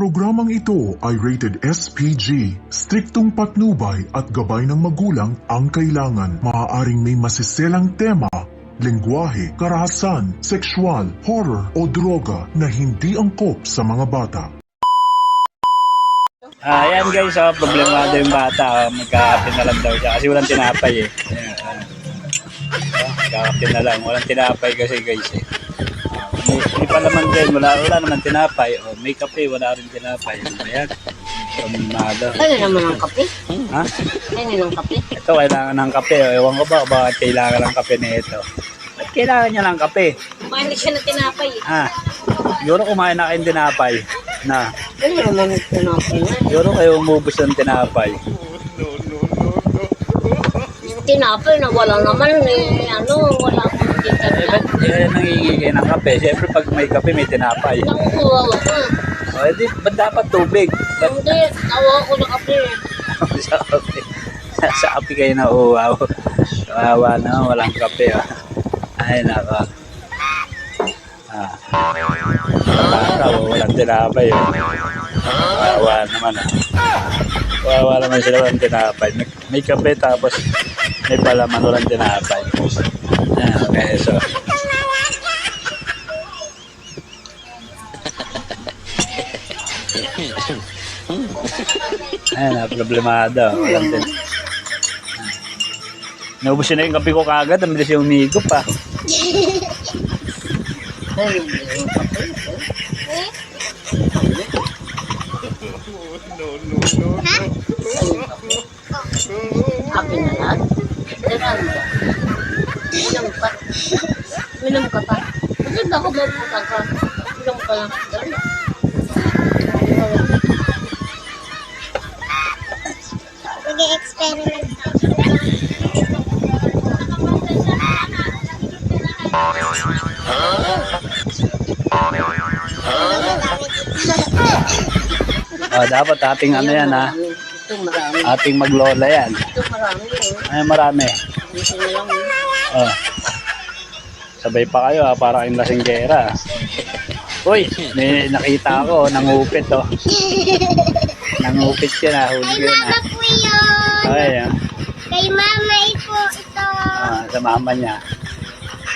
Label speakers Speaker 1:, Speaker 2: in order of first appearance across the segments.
Speaker 1: programang ito ay rated SPG. Striktong patnubay at gabay ng magulang ang kailangan. Maaaring may masiselang tema, lengguwahe, karahasan, sexual, horror o droga na hindi angkop sa mga bata.
Speaker 2: Ayan guys, problemado yung bata. Magkakape na lang daw siya kasi walang tinapay eh. Magkakape na lang, walang tinapay kasi guys eh. May palaman din, wala naman tinapay. May kape, wala rin tinapay. Ayan, problemado.
Speaker 3: Ano naman ang kape?
Speaker 2: Ha?
Speaker 3: Ano ng kape?
Speaker 2: Ito, kailangan ng kape. Ewan ko ba bakit kailangan ng kape nito. Ba't kailangan niya ng kape?
Speaker 3: Kumain na siya na tinapay.
Speaker 2: Siguro kumain na kayong tinapay.
Speaker 3: Ano naman ang tinapay na?
Speaker 2: Siguro kayo umubos ng tinapay.
Speaker 3: Tinapay na wala naman wala akong kita na.
Speaker 2: Nangingi kayo ng kape. Siyempre pag may kape, may tinapay.
Speaker 3: Nakukuha ko.
Speaker 2: Ba't dapat tubig?
Speaker 3: Hindi, tawa ko na kape.
Speaker 2: Sa kape. Sa kape kayo na uwaw. Kawawa na, walang kape. Ay, naka. Bata, walang tinapay. Kawawa naman. Kawawa naman sila walang tinapay. May kape tapos may palaman walang tinapay. Okay, so. Ayan, problemado. Walang tinapay. Naubos na yung kape ko kagad. Ang bilis yung umigop pa.
Speaker 3: Kape na lang? Minum ka pa. Kasi baka mabuta ka. Minum ka lang.
Speaker 4: Nag-experiment
Speaker 2: Dapat ating ano yan ha.
Speaker 3: Ito marami.
Speaker 2: Ating maglola yan.
Speaker 3: Ito marami.
Speaker 2: Ay, marami.
Speaker 3: Ito na lang.
Speaker 2: Sabay pa kayo ha, para kayong lasinggera. Uy, may nakita ako, nangupit oh. Nangupit yan ha, huli ko yan ha.
Speaker 4: po yun.
Speaker 2: Okay ha.
Speaker 4: Kay mama po ito.
Speaker 2: Sa mama niya.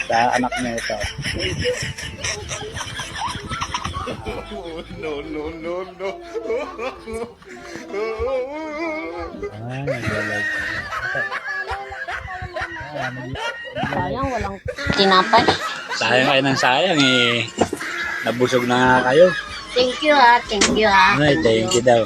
Speaker 2: Sa anak niya ito. Ay, naglalag.
Speaker 3: Sayang walang tinapay.
Speaker 2: Sayang kayo ng sayang eh. Nabusog na nga kayo.
Speaker 3: Thank you ha. Thank you ha.
Speaker 2: Ay, thank you daw.